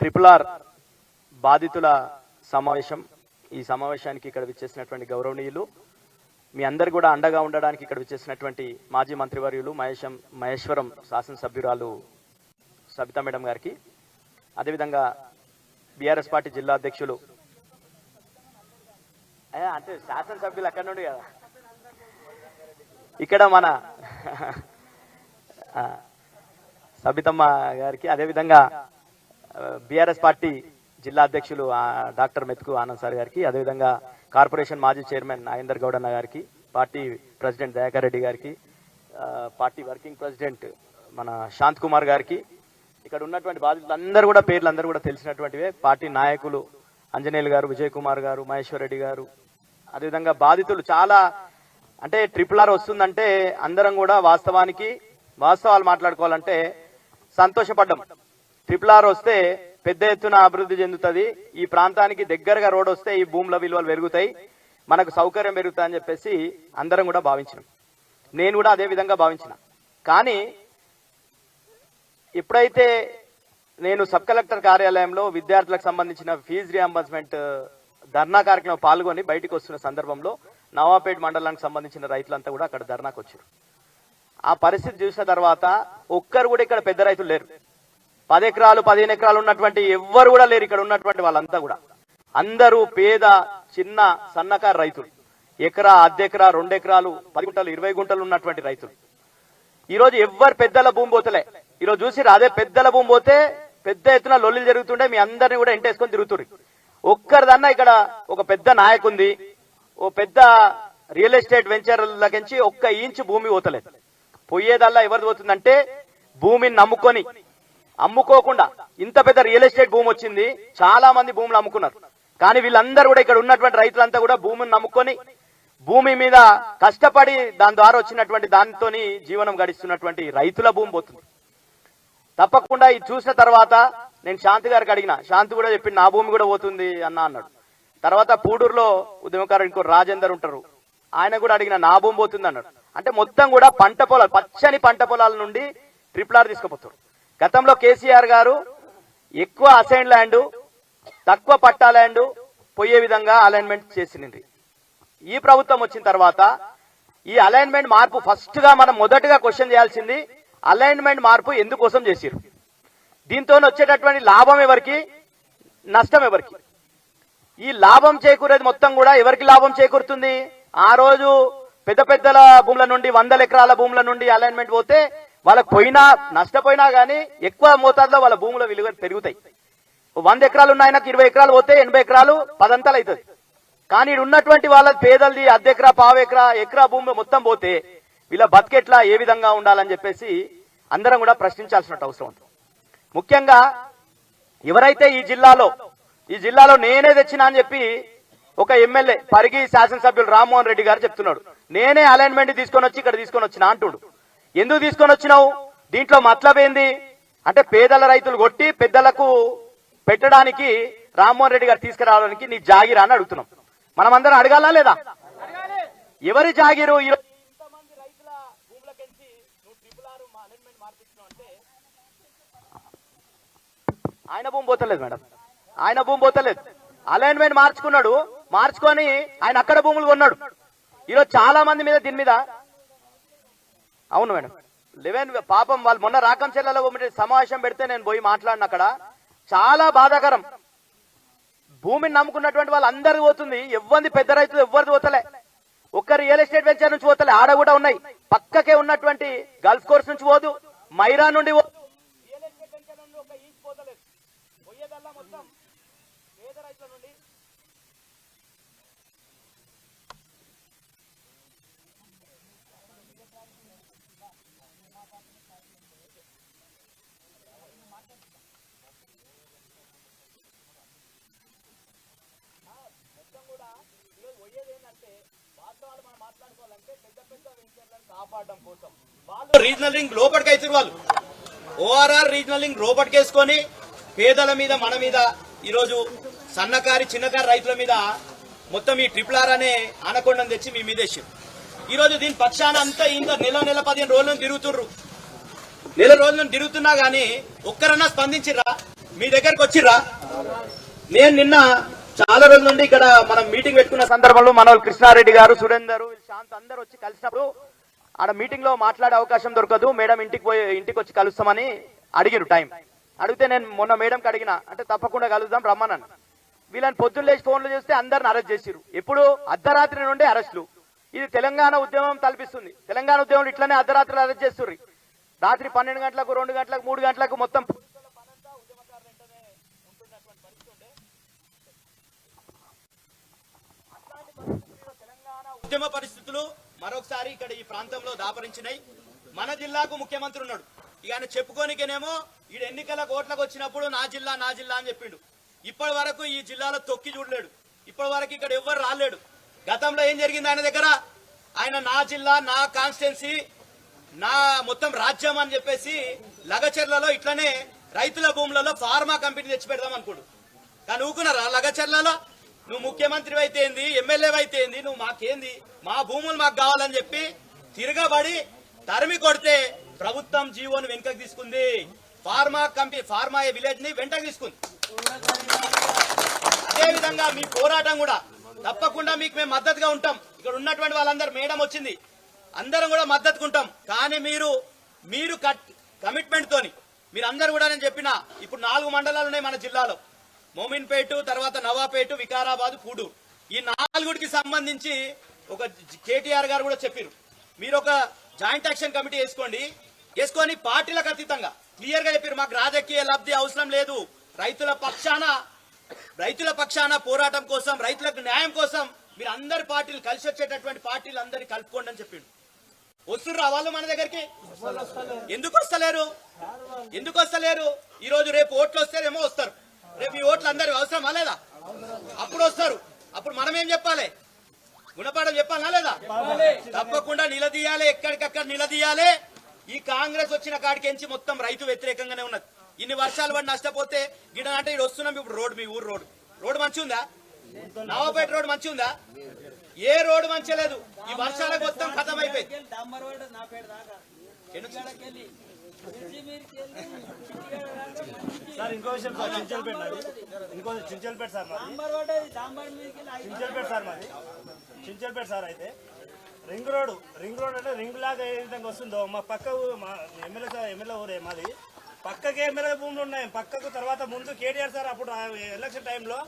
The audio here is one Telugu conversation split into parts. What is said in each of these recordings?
RRR బాధితుల సమావేశం. ఈ సమావేశానికి ఇక్కడ విచ్చేసినటువంటి గౌరవనీయులు, మీ అందరు కూడా అండగా ఉండడానికి ఇక్కడ విచ్చేసినటువంటి మాజీ మంత్రివర్యులు మహేశ్వరం శాసనసభ్యురాలు సబితా మేడం గారికి, అదేవిధంగా బీఆర్ఎస్ పార్టీ జిల్లా అధ్యక్షులు అంటే శాసనసభ్యులు అక్కడ నుండి కదా ఇక్కడ మన సబితమ్మ గారికి, అదేవిధంగా బీఆర్ఎస్ పార్టీ జిల్లా అధ్యక్షులు డాక్టర్ మెతుకు ఆనంద్ సార్ గారికి, అదేవిధంగా కార్పొరేషన్ మాజీ చైర్మన్ నాగేందర్ గౌడన్న గారికి, పార్టీ ప్రెసిడెంట్ దయాకర్ రెడ్డి గారికి, పార్టీ వర్కింగ్ ప్రెసిడెంట్ మన శాంత్ కుమార్ గారికి, ఇక్కడ ఉన్నటువంటి బాధితులందరూ కూడా పేర్లు అందరూ కూడా తెలిసినటువంటివే, పార్టీ నాయకులు అంజనేయులు గారు, విజయ్ కుమార్ గారు, మహేశ్వర్ రెడ్డి గారు, అదేవిధంగా బాధితులు చాలా అంటే RRR వస్తుందంటే అందరం కూడా వాస్తవాలు మాట్లాడుకోవాలంటే సంతోషపడ్డాం. RRR వస్తే పెద్ద ఎత్తున అభివృద్ధి చెందుతుంది, ఈ ప్రాంతానికి దగ్గరగా రోడ్ వస్తే ఈ భూముల విలువలు పెరుగుతాయి, మనకు సౌకర్యం పెరుగుతాయని చెప్పేసి అందరం కూడా భావించినాం. నేను కూడా అదే విధంగా భావించిన. కానీ ఎప్పుడైతే నేను సబ్ కలెక్టర్ కార్యాలయంలో విద్యార్థులకు సంబంధించిన ఫీజు రియంబర్స్మెంట్ ధర్నా కార్యక్రమం పాల్గొని బయటకు వస్తున్న సందర్భంలో నవాపేట మండలానికి సంబంధించిన రైతులంతా కూడా అక్కడ ధర్నాకు వచ్చారు. ఆ పరిస్థితి చూసిన తర్వాత ఒక్కరు కూడా ఇక్కడ పెద్ద రైతులు లేరు. 10 ఎకరాలు 15 ఎకరాలు ఉన్నటువంటి ఎవ్వరు కూడా లేరు. ఇక్కడ ఉన్నటువంటి వాళ్ళంతా కూడా అందరూ పేద చిన్న సన్నకారు రైతులు, ఎకరా, అర్ధెకరా, 2 ఎకరాలు, 10 గుంటలు, 20 గుంటలు ఉన్నటువంటి రైతులు. ఈరోజు ఎవ్వరు పెద్దల భూమి పోతలే. ఈరోజు చూసి అదే పెద్దల భూమి పోతే పెద్ద ఎత్తున లొల్లిలు జరుగుతుండే, మీ అందరినీ కూడా ఎంటేసుకొని తిరుగుతున్నారు. ఒక్కరిదన్నా ఇక్కడ ఒక పెద్ద నాయకుంది, ఓ పెద్ద రియల్ ఎస్టేట్ వెంచర్లకించి ఒక్క ఇంచు భూమి పోతలేదు. పోయేదల్లా ఎవరిది పోతుందంటే భూమిని నమ్ముకొని అమ్ముకోకుండా ఇంత పెద్ద రియల్ ఎస్టేట్ భూమి వచ్చింది, చాలా మంది భూములు అమ్ముకున్నారు. కానీ వీళ్ళందరూ కూడా ఇక్కడ ఉన్నటువంటి రైతులంతా కూడా భూమిని నమ్ముకొని భూమి మీద కష్టపడి దాని ద్వారా వచ్చినటువంటి దానితో జీవనం గడిస్తున్నటువంటి రైతుల భూమి పోతుంది. తప్పకుండా ఇది చూసిన తర్వాత నేను శాంతి గారికి అడిగిన, శాంతి కూడా చెప్పింది నా భూమి కూడా పోతుంది అన్నాడు. తర్వాత పూడూరులో ఉద్యమకారుడు ఇంకో రాజేందర్ ఉంటారు, ఆయన కూడా అడిగిన నా భూమి పోతుంది అన్నాడు. అంటే మొత్తం కూడా పంట పొలాలు, పచ్చని పంట పొలాల నుండి RRR తీసుకుపోతారు. గతంలో కేసీఆర్ గారు ఎక్కువ అసైన్ ల్యాండ్, తక్కువ పట్టా ల్యాండ్ పోయే విధంగా అలైన్మెంట్ చేసింది. ఈ ప్రభుత్వం వచ్చిన తర్వాత ఈ అలైన్మెంట్ మార్పు ఫస్ట్ గా మనం మొదటగా క్వశ్చన్ చేయాల్సింది, అలైన్మెంట్ మార్పు ఎందుకోసం చేసిరు, దీంతో వచ్చేటటువంటి లాభం ఎవరికి, నష్టం ఎవరికి? ఈ లాభం చేకూరేది మొత్తం కూడా ఎవరికి లాభం చేకూరుతుంది? ఆ రోజు పెద్ద పెద్దల భూముల నుండి 100 ఎకరాల భూముల నుండి అలైన్మెంట్ పోతే వాళ్ళకి పోయినా నష్టపోయినా కానీ ఎక్కువ మోతాదులో వాళ్ళ భూముల విలువ పెరుగుతాయి. 100 ఎకరాలు ఉన్న ఆయనకు 20 ఎకరాలు పోతే 80 ఎకరాలు 10 అంతలు అవుతుంది. కానీ ఉన్నటువంటి వాళ్ళ పేదలది అర్ధెకరా, పావు ఎకరా, ఎకరా భూమి మొత్తం పోతే వీళ్ళ బతికెట్లా, ఏ విధంగా ఉండాలని చెప్పేసి అందరం కూడా ప్రశ్నించాల్సిన అవసరం ఉంది. ముఖ్యంగా ఎవరైతే ఈ జిల్లాలో నేనే తెచ్చినా అని చెప్పి ఒక ఎమ్మెల్యే పరిగి శాసనసభ్యులు రామ్మోహన్ రెడ్డి గారు చెప్తున్నాడు, నేనే అలైన్మెంట్ తీసుకొని వచ్చి ఇక్కడ తీసుకొని వచ్చినా అంటుడు. ఎందుకు తీసుకొని వచ్చినావు, దీంట్లో మతలబ్ ఏంది అంటే పేదల రైతులు కొట్టి పెద్దలకు పెట్టడానికి రామ్మోహన్ రెడ్డి గారు తీసుకురావడానికి నీ జాగిరా అని అడుగుతున్నాం. మనం అందరం అడగాలా లేదా? ఎవరి జాగిరు? ఇంతమంది రైతుల భూములకెంచి నువ్వు RRR అలైన్మెంట్ మార్పిస్తున్నావు అంటే ఆయన భూమి పోతలేదు మేడం, ఆయన భూమి పోతలేదు. అలైన్మెంట్ మార్చుకొని ఆయన అక్కడ భూములు కొన్నాడు. ఈరోజు చాలా మంది మీద దీని మీద అవును మేడం 11 పాపం వాళ్ళు మొన్న రాకంచెల్లలో సమావేశం పెడితే నేను పోయి మాట్లాడిన, అక్కడ చాలా బాధాకరం. భూమిని నమ్ముకున్నటువంటి వాళ్ళు అందరిది పోతుంది, ఎవరిది పెద్ద రైతులు ఎవరిది పోతలే, ఒక్క రియల్ ఎస్టేట్ వెంచర్ నుంచి పోతలే, ఆడ కూడా ఉన్నాయి. పక్కకే ఉన్నటువంటి గల్ఫ్ కోర్స్ నుంచి పోదు, మైరా నుండి రియల్ ఎస్టేట్ వెంచర్ నుండి ఒక ఇంచ్ పోతలేదు. పోయేదల్లా మొత్తం పేద రైతుల నుండి. కాపాడడం కోసం వాళ్ళు రీజనల్ లింక్ లోపలికి అవుతారు. వాళ్ళు ORR రీజనల్ లింక్ లోపలికి వేసుకొని పేదల మీద, మన మీద, ఈరోజు సన్నకారి చిన్నకారి రైతుల మీద మొత్తం ఈ RRR అనే ఆనకొండను తెచ్చి మీ మీద వేసారు. ఈరోజు దీని పక్షాన అంతా ఇంకా నెల 15 రోజులను తిరుగుతుర్రు. నెల రోజులను తిరుగుతున్నా గానీ ఒక్కరన్నా స్పందించిరా? మీ దగ్గరకు వచ్చిర్రా? నేను నిన్న చాలా రోజుల నుండి ఇక్కడ మనం మీటింగ్ పెట్టుకున్న సందర్భంలో మన కృష్ణారెడ్డి గారు, సురేందర్, శాంత్ అందరు వచ్చి కలిసినప్పుడు ఆడ మీటింగ్ లో మాట్లాడే అవకాశం దొరకదు, మేడం ఇంటికి వచ్చి కలుస్తామని అడిగిరు టైం. అడిగితే నేను మొన్న మేడంకి అడిగిన, అంటే తప్పకుండా కలుద్దాం రమ్మన్నాను. వీళ్ళని పొద్దున్న లేచి ఫోన్లు చేస్తే అందరిని అరెస్ట్ చేసిరు. ఎప్పుడు? అర్ధరాత్రి నుండి అరెస్టులు. ఇది తెలంగాణ ఉద్యమం తలపిస్తుంది. తెలంగాణ ఉద్యమం ఇట్లనే అర్ధరాత్రి అరెస్ట్ చేస్తుర్రు. రాత్రి 12 గంటలకు, 2 గంటలకు, 3 గంటలకు మొత్తం ఉద్యమ పరిస్థితులు మరొకసారి ఇక్కడ ఈ ప్రాంతంలో దాపరించినాయి. మన జిల్లాకు ముఖ్యమంత్రి ఉన్నాడు. ఇక ఆయన చెప్పుకోనికేనేమో ఈ ఎన్నికల ఓట్లకు వచ్చినప్పుడు నా జిల్లా అని చెప్పిండు. ఇప్పటి వరకు ఈ జిల్లాలో తొక్కి చూడలేడు. ఇప్పటి వరకు ఇక్కడ ఎవ్వరు రాలేడు. గతంలో ఏం జరిగింది ఆయన దగ్గర? ఆయన నా జిల్లా, నా కాన్స్టిట్యున్సీ, నా మొత్తం రాజ్యం అని చెప్పేసి లగచెర్లలో ఇట్లనే రైతుల భూములలో ఫార్మా కంపెనీ తెచ్చి పెడదాం అనుకోడు. కానీ ఊకున్నారా? లగచెర్లలో నువ్వు ముఖ్యమంత్రి అయితే ఏంది, ఎమ్మెల్యే అయితే ఏంది, నువ్వు మాకేంది, మా భూములు మాకు కావాలని చెప్పి తిరగబడి తరిమి కొడితే ప్రభుత్వం జీవోను వెనుకకు తీసుకుంది. ఫార్మా కంపెనీ, ఫార్మా విలేజ్ ని వెంటకు తీసుకుంది. అదేవిధంగా మీ పోరాటం కూడా తప్పకుండా మీకు మేము మద్దతుగా ఉంటాం. ఇక్కడ ఉన్నటువంటి వాళ్ళందరూ, మేడం వచ్చింది, అందరం కూడా మద్దతుగా ఉంటాం. కానీ మీరు కమిట్మెంట్ తోని మీరందరూ కూడా, నేను చెప్పిన ఇప్పుడు 4 మండలాలు ఉన్నాయి మన జిల్లాలో. మోమిన్పేట, తర్వాత నవాపేట, వికారాబాద్, పూడూరు. ఈ 4కి సంబంధించి ఒక కేటీఆర్ గారు కూడా చెప్పారు, మీరు ఒక జాయింట్ యాక్షన్ కమిటీ వేసుకొని పార్టీలకు అతీతంగా క్లియర్ గా చెప్పారు, మాకు రాజకీయ లబ్ధి అవసరం లేదు, రైతుల పక్షాన పోరాటం కోసం, రైతులకు న్యాయం కోసం మీరు అందరి పార్టీలు కలిసి వచ్చేటటువంటి పార్టీలు అందరినీ కలుపుకోండి అని చెప్పిండు. వస్తుర్రా వాళ్ళు మన దగ్గరికి? ఎందుకు వస్తలేరు? ఈ రోజు రేపు ఓట్లు వస్తేనేమో వస్తారు. రేపు ఈ ఓట్లు అందరి అవసరమా లేదా? అప్పుడు వస్తారు. అప్పుడు మనం ఏం చెప్పాలి? గుణపాఠం చెప్పాలా లేదా? తప్పకుండా నిలదీయాలి, ఎక్కడికక్కడ నిలదీయాలి. ఈ కాంగ్రెస్ వచ్చిన కాడికెంచి మొత్తం రైతు వ్యతిరేకంగానే ఉన్నది. ఇన్ని వర్షాలు పడి నష్టపోతే గిడ అంటే ఇక్కడ వస్తున్నాం. ఇప్పుడు రోడ్డు, మీ ఊరు రోడ్డు మంచి ఉందా? నవాపేట రోడ్డు మంచి ఉందా? ఏ రోడ్డు మంచి లేదు. ఈ వర్షాలకు మొత్తం ఖతం అయిపోయింది. సార్ ఇంకో విషయం సార్, చించల్పేట సార్ అయితే రింగ్ రోడ్ అంటే రింగ్ లాగా ఏ విధంగా వస్తుందో మా పక్క మా ఎమ్మెల్యే ఊరే మాది. పక్కకే ఎమ్మెల్యే భూములు ఉన్నాయి. పక్కకు తర్వాత ముందు కేటీఆర్ సార్ అప్పుడు ఎలక్షన్ టైంలో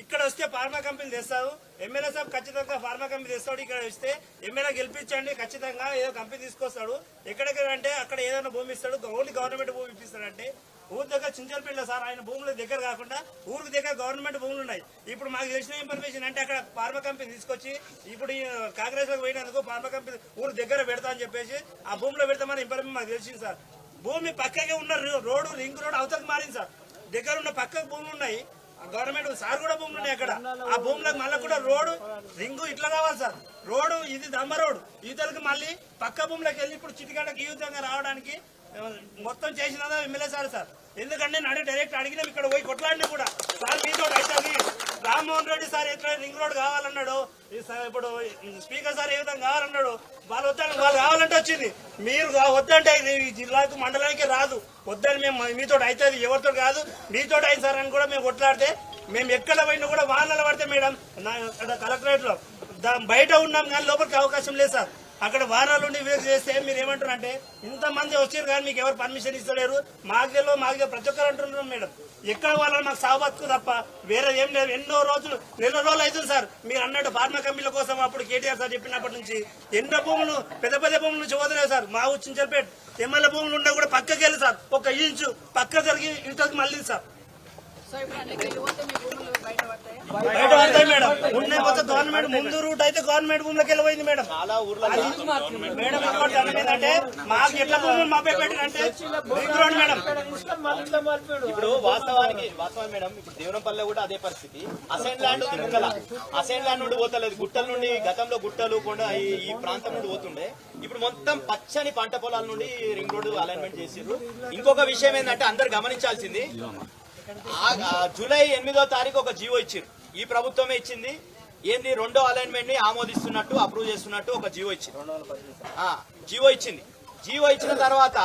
ఇక్కడ వస్తే ఫార్మా కంపెనీ తెస్తావు, ఎమ్మెల్యే సాబ్ ఖచ్చితంగా ఫార్మా కంపెనీ తెస్తాడు. ఇక్కడ వస్తే ఎమ్మెల్యే గెలిపించండి, ఖచ్చితంగా ఏదో కంపెనీ తీసుకొస్తాడు. ఎక్కడెక్కడ అంటే అక్కడ ఏదైనా భూమి ఇస్తాడు, ఓన్లీ గవర్నమెంట్ భూమి ఇప్పిస్తాడంటే. ఊరి దగ్గర చించల్పేట సార్ ఆయన భూముల దగ్గర కాకుండా ఊరికి దగ్గర గవర్నమెంట్ భూములు ఉన్నాయి. ఇప్పుడు మాకు తెలిసిన ఇన్ఫర్మేషన్ అంటే అక్కడ ఫార్మా కంపెనీ తీసుకొచ్చి ఇప్పుడు కాంగ్రెస్ లో పోయినందుకు ఫార్మా కంపెనీ ఊరి దగ్గర పెడతా అని చెప్పేసి ఆ భూమిలో పెడతామని ఇన్ఫర్మేషన్ మాకు తెలిసింది సార్. భూమి పక్కకే ఉన్న రోడ్డు, రింగ్ రోడ్ అవతలకు మారింది సార్. దగ్గర ఉన్న పక్కకు భూములు ఉన్నాయి, గవర్నమెంట్ సార్ కూడా భూములు ఉన్నాయి అక్కడ. ఆ భూములకు మళ్ళీ కూడా రోడ్డు, రింగు ఇట్లా కావాలి సార్. రోడ్డు ఇది దమ్మ రోడ్డు, ఈతలకు మళ్ళీ పక్క భూములకు వెళ్ళి ఇప్పుడు చిటికాడకి ఈ విధంగా రావడానికి మొత్తం చేసినదా ఎమ్మెల్యే సార్. ఎందుకంటే నేను డైరెక్ట్ అడిగినాం, ఇక్కడ పోయి కొట్లాడినా కూడా సార్ మీతో అయితే రామ్మోహన్ రెడ్డి సార్ ఎట్లా రింగ్ రోడ్ కావాలన్నాడు, ఇప్పుడు స్పీకర్ సార్ ఏ విధంగా కావాలన్నాడు. వాళ్ళు కావాలంటే వచ్చింది, మీరు వద్దంటే ఈ జిల్లాకు మండలానికి రాదు. వద్దని మేము మీతో అవుతుంది, ఎవరితో కాదు మీతో అయింది సార్ అని కూడా మేము కొట్లాడితే, మేము ఎక్కడ పోయినా కూడా వాహనాలు పడితే మేడం కలెక్టరేట్ లో బయట ఉన్నాం కానీ లోపలికి అవకాశం లేదు సార్. అక్కడ వారాలు ఉండి వేస్ట్ చేస్తే మీరు ఏమంటారు అంటే, ఇంతమంది వచ్చారు కానీ మీకు ఎవరు పర్మిషన్ ఇస్తలేరు, మాకు ప్రతి ఒక్కరు అంటున్నారు మేడం. ఎక్కడ వాళ్ళని మాకు సాగుబతుకు తప్ప వేరే ఏం లేదు. నెల రోజులు అవుతుంది సార్. మీరు అన్నట్టు ఫార్మా కంపెనీల కోసం అప్పుడు కేటీఆర్ సార్ చెప్పినప్పటి నుంచి ఎన్నో భూములు, పెద్ద భూముల నుంచి వదిలేదు సార్. మా ఊరు చించల్పేట ఎమ్మెల్యే భూములు ఉన్నా కూడా పక్కకి వెళ్ళి సార్, ఒక ఇంచు పక్క జరిగి ఇంటికి మళ్ళీ సార్ బయట పడతాయి మేడం. ఉన్నాయి మొత్తం గవర్నమెంట్ ముందు రూట్ అయితే గవర్నమెంట్ భూములకు వెళ్ళిపోయింది మేడం. మేడం అంటే మాకు ఎట్లా భూములు మాపే పెట్టినంటే మేడం. ఇప్పుడు వాస్తవం మేడం, ఇప్పుడు దేవరంపల్లి కూడా అదే పరిస్థితి. అసైన్ ల్యాండ్ ఉంది ముంగల, అసైన్ ల్యాండ్ నుండి పోతలేదు. గుట్టల నుండి గతంలో గుట్టలు కూడా ఈ ప్రాంతం నుండి పోతుండే, ఇప్పుడు మొత్తం పచ్చని పంట పొలాల నుండి రింగ్ రోడ్డు అలైన్మెంట్ చేసిర్రు. ఇంకొక విషయం ఏంటంటే అందరు గమనించాల్సింది, జూలై 8వ తారీఖు ఒక జీవో ఇచ్చారు. ఈ ప్రభుత్వమే ఇచ్చింది. ఏంది? 2వ అలైన్మెంట్ ని ఆమోదిస్తున్నట్టు, అప్రూవ్ చేస్తున్నట్టు ఒక జీవో ఇచ్చింది. జీవో ఇచ్చిన తర్వాత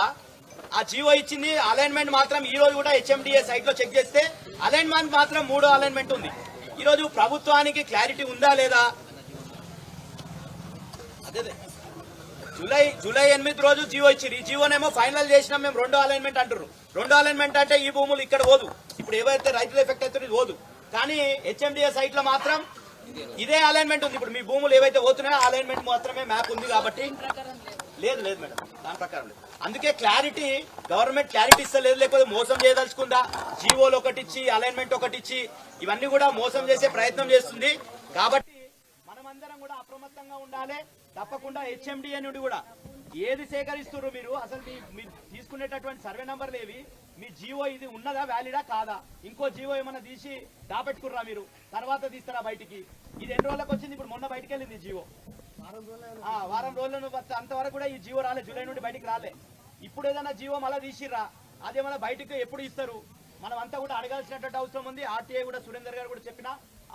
ఆ జీవో ఇచ్చింది. అలైన్మెంట్ మాత్రం ఈ రోజు కూడా హెచ్ఎండిఏ సైట్ లో చెక్ చేస్తే అలైన్మెంట్ మాత్రం 3 అలైన్మెంట్ ఉంది. ఈ రోజు ప్రభుత్వానికి క్లారిటీ ఉందా లేదా? అదే జూలై 8 రోజు జీవో ఇచ్చింది. ఈ జీవోనేమో ఫైనల్ చేసినాం మేము 2 అలైన్మెంట్ అంటారు. 2 అలైన్మెంట్ అంటే ఈ భూములు ఇక్కడ పోదు, ఇప్పుడు ఏవైతే రైతులు ఎఫెక్ట్ అవుతారో ఇది పోదు. కానీ హెచ్ఎండిఏ సైట్ లో మాత్రం ఇదే అలైన్మెంట్ ఉంది. ఇప్పుడు మీ భూములు ఏవైతే పోతున్నాయో అలైన్మెంట్ మాత్రమే మ్యాప్ ఉంది కాబట్టి లేదు మేడం, దాని ప్రకారం లేదు. అందుకే క్లారిటీ గవర్నమెంట్ క్లారిటీ ఇస్తలేదు, లేకపోతే మోసం చేయదలుచుకుందా? జీవోలు ఒకటి ఇచ్చి అలైన్మెంట్ ఒకటి ఇచ్చి ఇవన్నీ కూడా మోసం చేసే ప్రయత్నం చేస్తుంది. కాబట్టి మనమందరం కూడా అప్రమత్తంగా ఉండాలి. తప్పకుండా హెచ్ఎండిఏ నుండి కూడా ఏది సేకరిస్తున్నారు మీరు, అసలు మీరు తీసుకునేటటువంటి సర్వే నంబర్లు ఏవి, మీ జీవో ఇది ఉన్నదా వ్యాలిడా కాదా, ఇంకో జీవో ఏమన్నా తీసి దాపెట్టుకుర్రా మీరు, తర్వాత తీస్తారా బయటికి? ఇది ఎన్ని రోజులకు వచ్చింది? ఇప్పుడు మొన్న బయటికి వెళ్ళింది జీవో, వారం రోజులను అంతవరకు కూడా ఈ జీవో రాలే, జూలై నుండి బయటికి రాలే. ఇప్పుడు ఏదైనా జీవో మళ్ళీ తీసిర్రా, అదేమన్నా బయటకు ఎప్పుడు ఇస్తారు? మనం అంతా కూడా అడగాల్సినటువంటి అవసరం ఉంది. ఆర్టీఐ కూడా సురేందర్ గారు కూడా చెప్పిన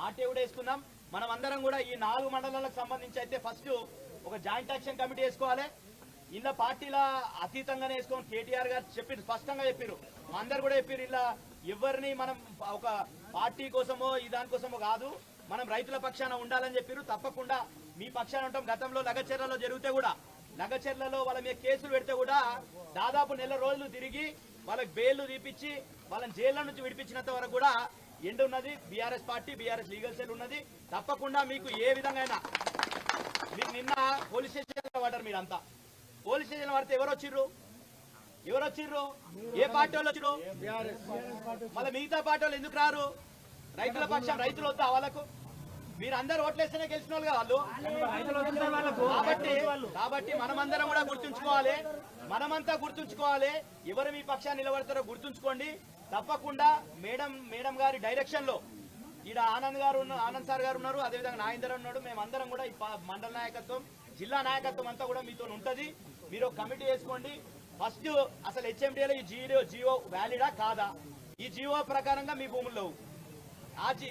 ఆర్టీఐ కూడా వేసుకుందాం. మనం అందరం కూడా ఈ 4 మండలాలకు సంబంధించి అయితే ఫస్ట్ ఒక జాయింట్ యాక్షన్ కమిటీ వేసుకోవాలి. ఇలా పార్టీల అతీతంగానే వేసుకోమని కేటీఆర్ గారు చెప్పారు, స్పష్టంగా చెప్పారు. మా అందరు కూడా చెప్పారు, ఇలా ఎవరిని మనం ఒక పార్టీ కోసమో ఈ దానికోసమో కాదు, మనం రైతుల పక్షాన ఉండాలని చెప్పారు. తప్పకుండా మీ పక్షాన ఉంటాం. గతంలో లగచెర్లలో జరిగితే కూడా, లగచెర్లలో వాళ్ళ మీద కేసులు పెడితే కూడా దాదాపు నెల రోజులు తిరిగి వాళ్ళకి బెయిల్ తీపిచ్చి వాళ్ళని జైళ్ళ నుంచి విడిపించినంత వరకు కూడా ఎండ్ ఉన్నది. BRS party, BRS legal cell ఉన్నది. తప్పకుండా మీకు ఏ విధంగా మీరు నిన్న పోలీస్ స్టేషన్ పడ్డారు. మీరంతా పోలీస్ స్టేషన్ పడితే ఎవరు వచ్చిర్రు? ఏ పార్టీ వాళ్ళు వచ్చిర్రు? మళ్ళీ మిగతా పార్టీ వాళ్ళు ఎందుకు రారు? రైతుల పక్షం రైతులు వద్దా వాళ్ళకు? మీరు అందరు ఓట్లేస్తేనే గెలిచిన వాళ్ళు వాళ్ళు. కాబట్టి మనమందరం కూడా గుర్తుంచుకోవాలి, మనమంతా గుర్తుంచుకోవాలి. ఎవరు మీ పక్షాన్ని నిలబడతారో గుర్తుంచుకోండి. తప్పకుండా మేడం గారి డైరెక్షన్ లో ఈడ ఆనంద్ సార్ గారు ఉన్నారు, అదేవిధంగా నాగేందర్ ఉన్నాడు. మేమందరం కూడా ఈ మండల నాయకత్వం, జిల్లా నాయకత్వం అంతా కూడా మీతో ఉంటది. మీరు ఒక కమిటీ వేసుకోండి. ఫస్ట్ అసలు హెచ్ఎండిఏలో ఈ జీవో వ్యాలిడా కాదా? ఈ జీవో ప్రకారంగా మీ భూముల్లో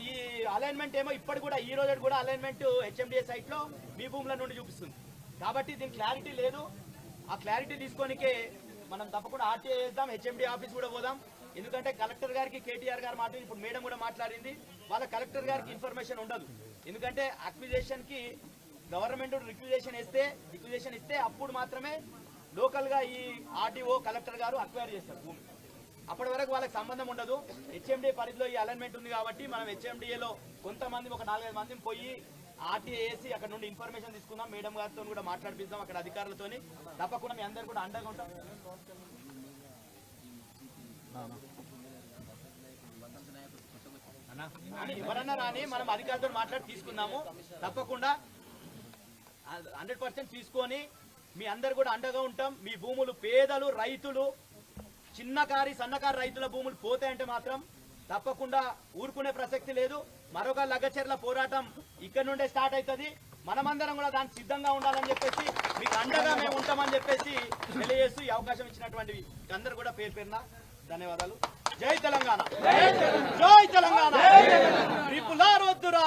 ఈ అలైన్మెంట్ ఏమో ఇప్పటి కూడా ఈ రోజు కూడా అలైన్మెంట్ హెచ్ఎండిఏ సైట్ లో మీ భూముల నుండి చూపిస్తుంది. కాబట్టి దీనికి క్లారిటీ లేదు. ఆ క్లారిటీ తీసుకోనికే మనం తప్పకుండా ఆర్టీఐ చేద్దాం, హెచ్ఎండిఏ ఆఫీస్ కూడా పోదాం. ఎందుకంటే కలెక్టర్ గారికి కేటీఆర్ గారు మాట, ఇప్పుడు మేడం కూడా మాట్లాడింది, వాళ్ళ కలెక్టర్ గారికి ఇన్ఫర్మేషన్ ఉండదు. ఎందుకంటే అక్విజిషన్ కి గవర్నమెంట్ రిక్విజిషన్ ఇస్తే అప్పుడు మాత్రమే లోకల్ గా ఈ ఆర్డీఓ కలెక్టర్ గారు అక్వైర్ చేస్తారు భూమి. అప్పటి వరకు వాళ్ళకి సంబంధం ఉండదు. హెచ్ఎండిఏ పరిధిలో ఈ అలైన్మెంట్ ఉంది కాబట్టి మనం హెచ్ఎండిఏలో కొంతమంది ఒక 4-5 మందిని పోయి ఆర్టీఐ వేసి అక్కడ నుండి ఇన్ఫర్మేషన్ తీసుకుందాం. మేడం గారితో కూడా మాట్లాడిపిద్దాం అక్కడ అధికారులతో. తప్పకుండా మీ అందరు కూడా అండగా ఉంటాం. ఎవరన్నా రాని మనం అధికారులతో మాట్లాడి తీసుకుందాము. తప్పకుండా 100% తీసుకొని మీ అందరు కూడా అండగా ఉంటాం. మీ భూములు పేదలు, రైతులు, సన్నకారు రైతుల భూములు పోతాయంటే మాత్రం తప్పకుండా ఊరుకునే ప్రసక్తి లేదు. మరొక లగచెర్ల పోరాటం ఇక్కడ నుండే స్టార్ట్ అవుతుంది. మనమందరం కూడా దానికి సిద్ధంగా ఉండాలని చెప్పేసి, మీకు అండగా మేము ఉంటామని చెప్పేసి తెలియజేస్తూ ఈ అవకాశం ఇచ్చినటువంటి అందరూ కూడా పేరున ధన్యవాదాలు. జై తెలంగాణ, జై తెలంగాణ. రిపులారొద్దురా.